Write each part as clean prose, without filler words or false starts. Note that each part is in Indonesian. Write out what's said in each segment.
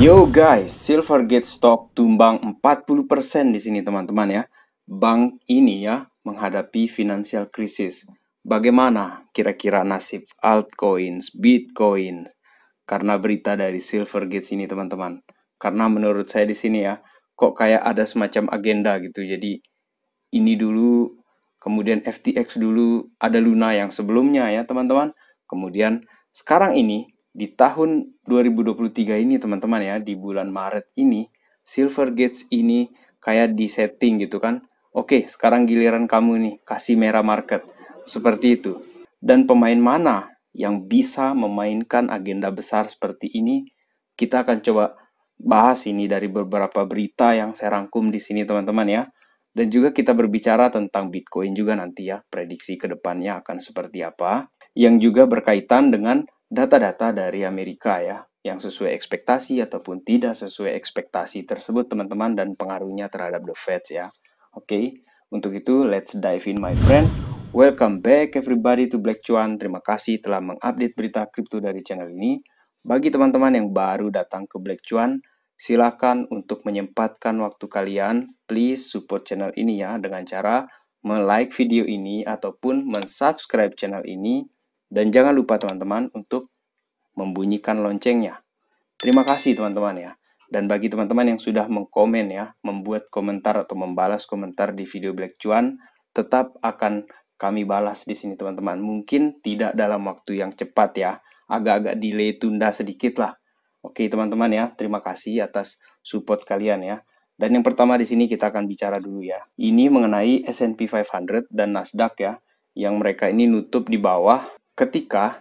Yo guys, Silvergate stock tumbang 40% di sini teman-teman ya. Bank ini ya menghadapi financial crisis. Bagaimana kira-kira nasib altcoins, Bitcoin karena berita dari Silvergate sini teman-teman. Karena menurut saya di sini ya, kok kayak ada semacam agenda gitu. Jadi ini dulu, kemudian FTX dulu, ada Luna yang sebelumnya ya teman-teman. Kemudian sekarang ini di tahun 2023 ini teman-teman ya, di bulan Maret ini, Silvergate ini kayak di setting gitu kan. Oke, sekarang giliran kamu nih, kasih merah market. Seperti itu. Dan pemain mana yang bisa memainkan agenda besar seperti ini? Kita akan coba bahas ini dari beberapa berita yang saya rangkum di sini teman-teman ya. Dan juga kita berbicara tentang Bitcoin juga nanti ya, prediksi ke depannya akan seperti apa. Yang juga berkaitan dengan data-data dari Amerika ya, yang sesuai ekspektasi ataupun tidak sesuai ekspektasi tersebut teman-teman, dan pengaruhnya terhadap the Fed ya. Oke, untuk itu let's dive in my friend. Welcome back everybody to Black Cuan. Terima kasih telah mengupdate berita kripto dari channel ini. Bagi teman-teman yang baru datang ke Black Cuan, silakan untuk menyempatkan waktu kalian, please support channel ini ya dengan cara like video ini ataupun subscribe channel ini. Dan jangan lupa teman-teman untuk membunyikan loncengnya. Terima kasih teman-teman ya. Dan bagi teman-teman yang sudah mengkomen ya, membuat komentar atau membalas komentar di video Black Cuan, tetap akan kami balas di sini teman-teman. Mungkin tidak dalam waktu yang cepat ya, agak-agak delay, tunda sedikit lah. Oke teman-teman ya, terima kasih atas support kalian ya. Dan yang pertama di sini kita akan bicara dulu ya. Ini mengenai S&P 500 dan Nasdaq ya, yang mereka ini nutup di bawah ketika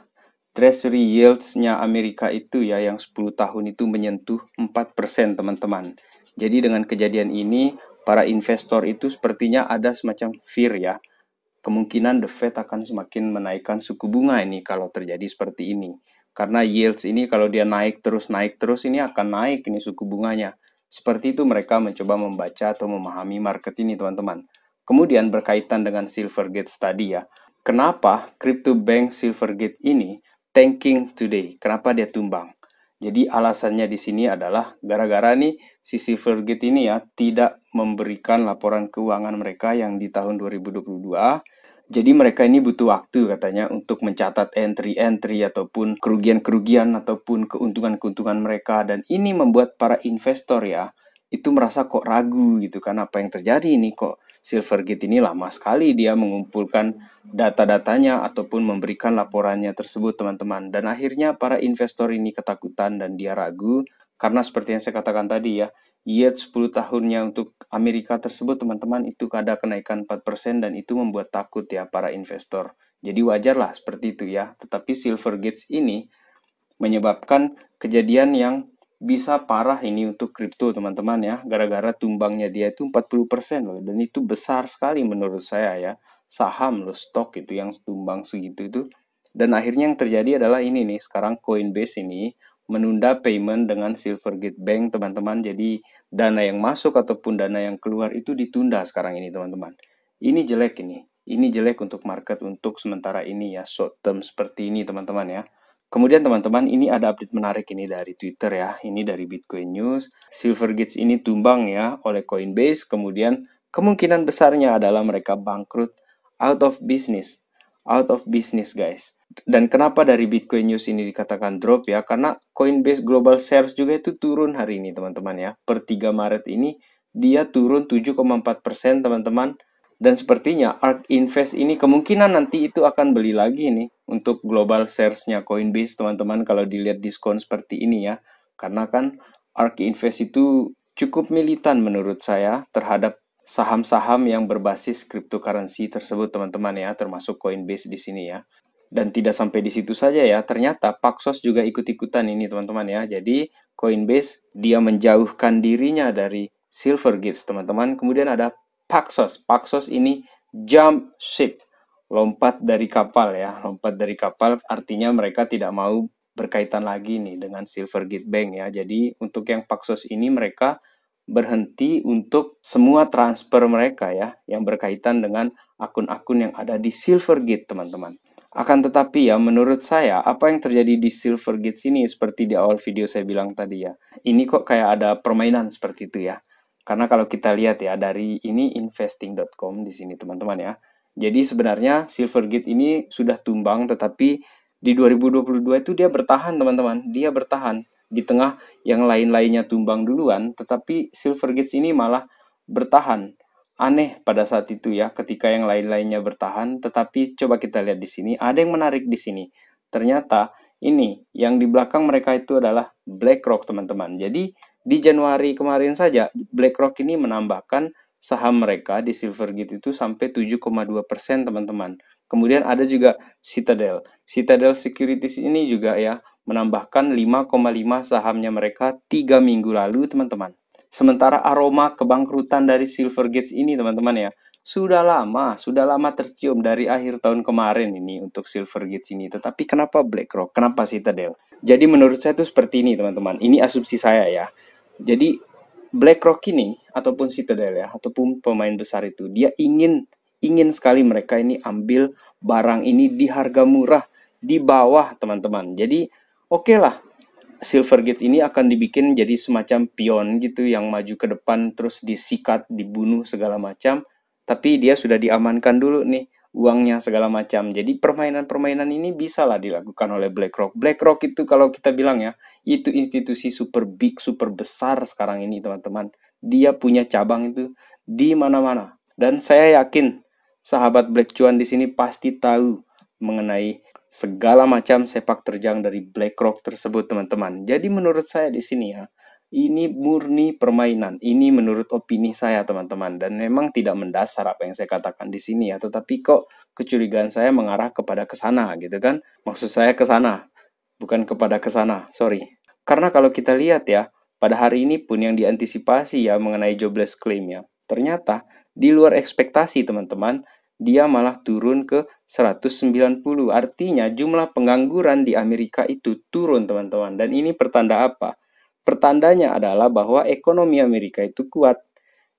Treasury yields-nya Amerika itu ya, yang 10 tahun itu menyentuh 4% teman-teman. Jadi dengan kejadian ini, para investor itu sepertinya ada semacam fear ya. Kemungkinan the Fed akan semakin menaikkan suku bunga ini kalau terjadi seperti ini. Karena yields ini kalau dia naik terus ini akan naik ini suku bunganya. Seperti itu mereka mencoba membaca atau memahami market ini teman-teman. Kemudian berkaitan dengan Silvergate tadi ya. Kenapa crypto bank Silvergate ini tanking today? Kenapa dia tumbang? Jadi alasannya di sini adalah gara-gara nih si Silvergate ini ya tidak memberikan laporan keuangan mereka yang di tahun 2022. Jadi mereka ini butuh waktu katanya untuk mencatat entry-entry ataupun kerugian-kerugian ataupun keuntungan-keuntungan mereka, dan ini membuat para investor ya itu merasa kok ragu gitu kan, apa yang terjadi ini, kok Silvergate ini lama sekali dia mengumpulkan data-datanya ataupun memberikan laporannya tersebut teman-teman. Dan akhirnya para investor ini ketakutan dan dia ragu karena seperti yang saya katakan tadi ya, yield 10 tahunnya untuk Amerika tersebut teman-teman itu ada kenaikan 4% dan itu membuat takut ya para investor. Jadi wajarlah seperti itu ya. Tetapi Silvergate ini menyebabkan kejadian yang bisa parah ini untuk kripto teman-teman ya, gara-gara tumbangnya dia itu 40% loh, dan itu besar sekali menurut saya ya, saham loh, stok itu yang tumbang segitu itu. Dan akhirnya yang terjadi adalah ini nih, sekarang Coinbase ini menunda payment dengan Silvergate Bank teman-teman. Jadi dana yang masuk ataupun dana yang keluar itu ditunda sekarang ini teman-teman. Ini jelek ini jelek untuk market untuk sementara ini ya, short term seperti ini teman-teman ya. Kemudian teman-teman, ini ada update menarik ini dari Twitter ya, ini dari Bitcoin News. Silvergate ini tumbang ya oleh Coinbase, kemudian kemungkinan besarnya adalah mereka bangkrut, out of business guys. Dan kenapa dari Bitcoin News ini dikatakan drop ya, karena Coinbase Global Shares juga itu turun hari ini teman-teman ya. Per 3 Maret ini dia turun 7,4% teman-teman. Dan sepertinya ARK Invest ini kemungkinan nanti itu akan beli lagi nih untuk global shares-nya Coinbase teman-teman, kalau dilihat diskon seperti ini ya. Karena kan ARK Invest itu cukup militan menurut saya terhadap saham-saham yang berbasis cryptocurrency tersebut teman-teman ya, termasuk Coinbase di sini ya. Dan tidak sampai di situ saja ya, ternyata Paxos juga ikut-ikutan ini teman-teman ya. Jadi Coinbase dia menjauhkan dirinya dari Silvergate teman-teman. Kemudian ada Paxos ini jump ship, lompat dari kapal ya. Lompat dari kapal artinya mereka tidak mau berkaitan lagi nih dengan Silvergate Bank ya. Jadi untuk yang Paxos ini mereka berhenti untuk semua transfer mereka ya, yang berkaitan dengan akun-akun yang ada di Silvergate teman-teman. Akan tetapi ya, menurut saya, apa yang terjadi di Silvergate sini seperti di awal video saya bilang tadi ya, ini kok kayak ada permainan seperti itu ya. Karena kalau kita lihat ya, dari ini investing.com di sini teman-teman ya. Jadi sebenarnya Silvergate ini sudah tumbang, tetapi di 2022 itu dia bertahan teman-teman. Dia bertahan di tengah yang lain-lainnya tumbang duluan, tetapi Silvergate ini malah bertahan. Aneh pada saat itu ya, ketika yang lain-lainnya bertahan, tetapi coba kita lihat di sini, ada yang menarik di sini. Ternyata ini yang di belakang mereka itu adalah BlackRock, teman-teman. Jadi di Januari kemarin saja BlackRock ini menambahkan saham mereka di Silvergate itu sampai 7,2%, teman-teman. Kemudian ada juga Citadel. Citadel Securities ini juga ya menambahkan 5,5 sahamnya mereka 3 minggu lalu, teman-teman. Sementara aroma kebangkrutan dari Silvergate ini teman-teman ya, sudah lama tercium dari akhir tahun kemarin ini untuk Silvergate ini. Tetapi kenapa BlackRock? Kenapa Citadel? Jadi menurut saya itu seperti ini teman-teman. Ini asumsi saya ya. Jadi BlackRock ini ataupun Citadel ya, ataupun pemain besar itu, dia ingin sekali mereka ini ambil barang ini di harga murah, di bawah teman-teman. Jadi oke lah, Silvergate ini akan dibikin jadi semacam pion gitu yang maju ke depan terus disikat, dibunuh segala macam. Tapi dia sudah diamankan dulu nih uangnya segala macam. Jadi permainan-permainan ini bisa lah dilakukan oleh BlackRock. BlackRock itu kalau kita bilang ya, itu institusi super big, super besar sekarang ini teman-teman. Dia punya cabang itu di mana-mana. Dan saya yakin sahabat Black Cuan di sini pasti tahu mengenai segala macam sepak terjang dari BlackRock tersebut teman-teman. Jadi menurut saya di sini ya, ini murni permainan. Ini menurut opini saya teman-teman, dan memang tidak mendasar apa yang saya katakan di sini ya, tetapi kok kecurigaan saya mengarah kepada ke sana gitu kan. Maksud saya ke sana, bukan kepada ke sana. Sorry. Karena kalau kita lihat ya, pada hari ini pun yang diantisipasi ya mengenai jobless claim ya, ternyata di luar ekspektasi teman-teman, dia malah turun ke 190. Artinya jumlah pengangguran di Amerika itu turun teman-teman. Dan ini pertanda apa? Pertandanya adalah bahwa ekonomi Amerika itu kuat.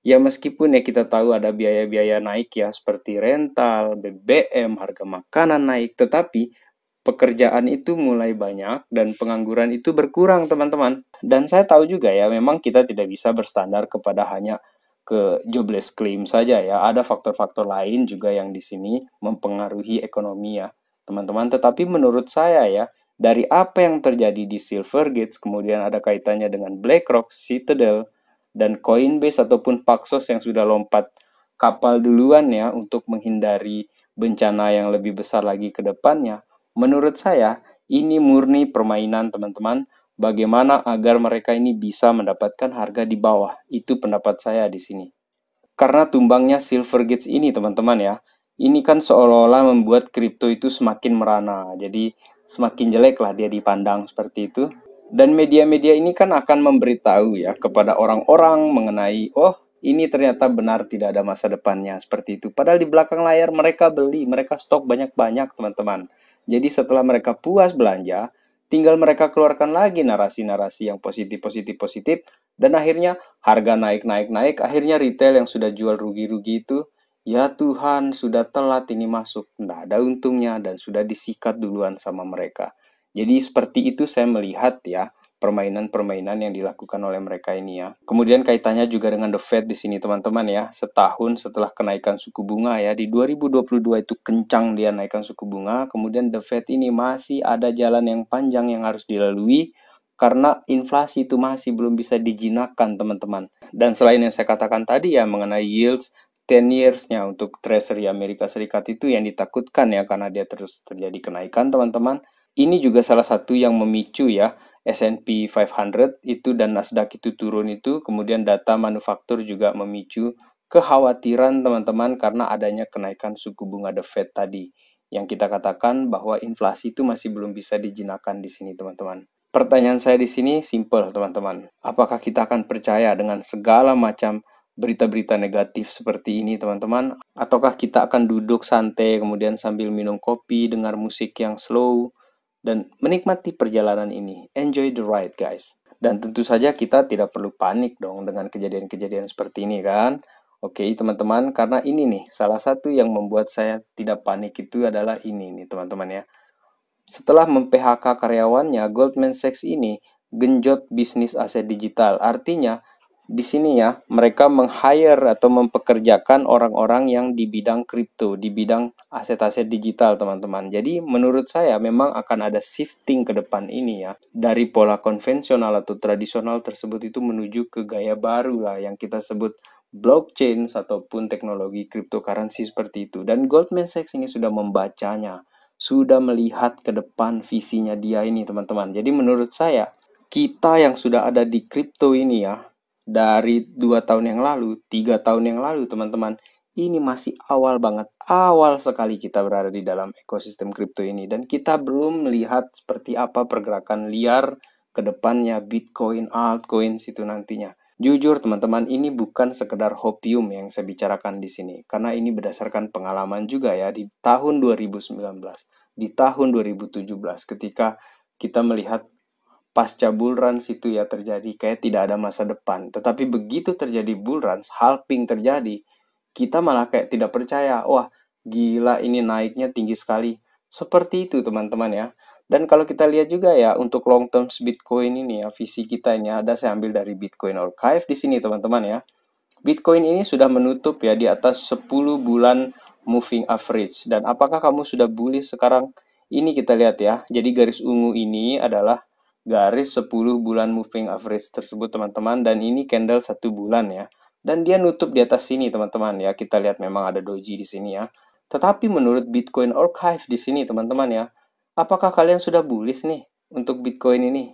Ya meskipun ya kita tahu ada biaya-biaya naik ya seperti rental, BBM, harga makanan naik. Tetapi pekerjaan itu mulai banyak dan pengangguran itu berkurang teman-teman. Dan saya tahu juga ya memang kita tidak bisa berstandar kepada hanya ke jobless claim saja ya. Ada faktor-faktor lain juga yang di sini mempengaruhi ekonomi ya, teman-teman. Tetapi menurut saya ya, dari apa yang terjadi di Silvergate, kemudian ada kaitannya dengan BlackRock, Citadel, dan Coinbase ataupun Paxos yang sudah lompat kapal duluan ya untuk menghindari bencana yang lebih besar lagi ke depannya. Menurut saya, ini murni permainan teman-teman. Bagaimana agar mereka ini bisa mendapatkan harga di bawah? Itu pendapat saya di sini. Karena tumbangnya Silvergate ini teman-teman ya, ini kan seolah-olah membuat kripto itu semakin merana. Jadi semakin jelek lah dia dipandang seperti itu. Dan media-media ini kan akan memberitahu ya kepada orang-orang mengenai, oh ini ternyata benar tidak ada masa depannya seperti itu. Padahal di belakang layar mereka beli, mereka stok banyak-banyak teman-teman. Jadi setelah mereka puas belanja, tinggal mereka keluarkan lagi narasi-narasi yang positif, dan akhirnya harga naik, akhirnya retail yang sudah jual rugi-rugi itu, ya Tuhan, sudah telat ini masuk, nggak ada untungnya, dan sudah disikat duluan sama mereka. Jadi seperti itu saya melihat ya permainan-permainan yang dilakukan oleh mereka ini ya. Kemudian kaitannya juga dengan The Fed di sini teman-teman ya. Setahun setelah kenaikan suku bunga ya, di 2022 itu kencang dia naikkan suku bunga. Kemudian The Fed ini masih ada jalan yang panjang yang harus dilalui karena inflasi itu masih belum bisa dijinakkan teman-teman. Dan selain yang saya katakan tadi ya mengenai yields 10 years-nya untuk Treasury Amerika Serikat itu yang ditakutkan ya karena dia terus terjadi kenaikan teman-teman. Ini juga salah satu yang memicu ya S&P 500 itu dan Nasdaq itu turun itu. Kemudian data manufaktur juga memicu kekhawatiran teman-teman karena adanya kenaikan suku bunga The Fed tadi. Yang kita katakan bahwa inflasi itu masih belum bisa dijinakkan di sini teman-teman. Pertanyaan saya di sini simple teman-teman. Apakah kita akan percaya dengan segala macam berita-berita negatif seperti ini teman-teman? Ataukah kita akan duduk santai kemudian sambil minum kopi, dengar musik yang slow, dan menikmati perjalanan ini? Enjoy the ride guys. Dan tentu saja kita tidak perlu panik dong dengan kejadian-kejadian seperti ini kan. Oke, teman-teman, karena ini nih, salah satu yang membuat saya tidak panik itu adalah ini nih, teman-teman ya. Setelah mem-PHK karyawannya, Goldman Sachs ini genjot bisnis aset digital. Artinya, di sini ya, mereka meng-hire atau mempekerjakan orang-orang yang di bidang kripto, di bidang aset-aset digital, teman-teman. Jadi, menurut saya memang akan ada shifting ke depan ini ya, dari pola konvensional atau tradisional tersebut itu menuju ke gaya baru lah yang kita sebut blockchain ataupun teknologi cryptocurrency seperti itu. Dan Goldman Sachs ini sudah membacanya, sudah melihat ke depan visinya dia ini, teman-teman. Jadi menurut saya, kita yang sudah ada di kripto ini ya, dari 2 tahun yang lalu, 3 tahun yang lalu, teman-teman, ini masih awal banget, awal sekali kita berada di dalam ekosistem kripto ini, dan kita belum melihat seperti apa pergerakan liar ke depannya Bitcoin, altcoins itu nantinya. Jujur teman-teman, ini bukan sekedar hopium yang saya bicarakan di sini, karena ini berdasarkan pengalaman juga ya di tahun 2019, di tahun 2017 ketika kita melihat pasca bull run situ ya terjadi kayak tidak ada masa depan. Tetapi begitu terjadi bull run, halving terjadi, kita malah kayak tidak percaya. Wah, gila ini naiknya tinggi sekali. Seperti itu teman-teman ya. Dan kalau kita lihat juga ya untuk long term Bitcoin ini ya, visi kita ini ada saya ambil dari Bitcoin Archive di sini teman-teman ya. Bitcoin ini sudah menutup ya di atas 10 bulan moving average. Dan apakah kamu sudah bullish sekarang? Ini kita lihat ya. Jadi garis ungu ini adalah garis 10 bulan moving average tersebut teman-teman, dan ini candle 1 bulan ya. Dan dia nutup di atas sini teman-teman ya. Kita lihat memang ada doji di sini ya. Tetapi menurut Bitcoin Archive di sini teman-teman ya, apakah kalian sudah bullish nih untuk Bitcoin ini?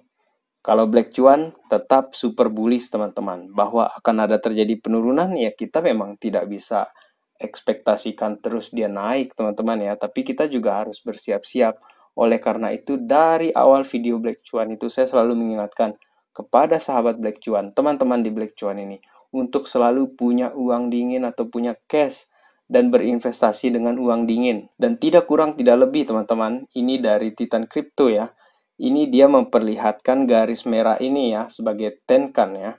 Kalau Black Cuan tetap super bullish teman-teman, bahwa akan ada terjadi penurunan ya kita memang tidak bisa ekspektasikan terus dia naik teman-teman ya, tapi kita juga harus bersiap-siap. Oleh karena itu dari awal video Black Cuan itu saya selalu mengingatkan kepada sahabat Black Cuan, teman-teman di Black Cuan ini, untuk selalu punya uang dingin atau punya cash dan berinvestasi dengan uang dingin. Dan tidak kurang tidak lebih teman-teman, ini dari Titan Crypto ya. Ini dia memperlihatkan garis merah ini ya sebagai Tenkan ya.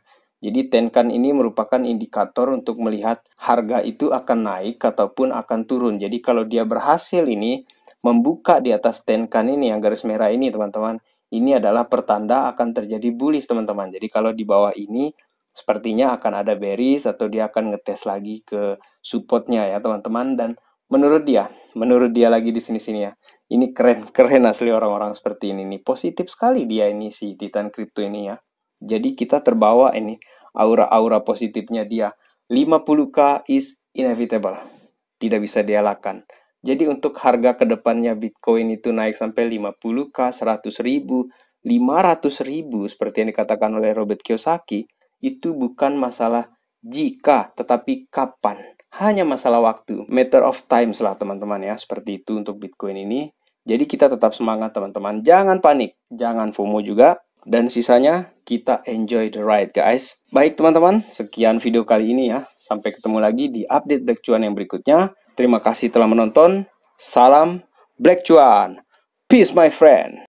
Jadi Tenkan ini merupakan indikator untuk melihat harga itu akan naik ataupun akan turun. Jadi kalau dia berhasil ini membuka di atas Tenkan ini yang garis merah ini teman-teman, ini adalah pertanda akan terjadi bullish teman-teman. Jadi kalau di bawah ini sepertinya akan ada bearish atau dia akan ngetes lagi ke supportnya ya teman-teman. Dan menurut dia lagi di sini-sini ya. Ini keren asli orang-orang seperti ini nih. Positif sekali dia ini si Titan Crypto ini ya. Jadi kita terbawa ini aura-aura positifnya dia. 50k is inevitable. Tidak bisa dielakkan. Jadi untuk harga kedepannya Bitcoin itu naik sampai 50k, 100 ribu, 500 ribu seperti yang dikatakan oleh Robert Kiyosaki, itu bukan masalah jika, tetapi kapan. Hanya masalah waktu. Matter of time lah teman-teman ya. Seperti itu untuk Bitcoin ini. Jadi kita tetap semangat teman-teman. Jangan panik. Jangan FOMO juga. Dan sisanya kita enjoy the ride guys. Baik teman-teman. Sekian video kali ini ya. Sampai ketemu lagi di update Black Cuan yang berikutnya. Terima kasih telah menonton. Salam Black Cuan. Peace my friend.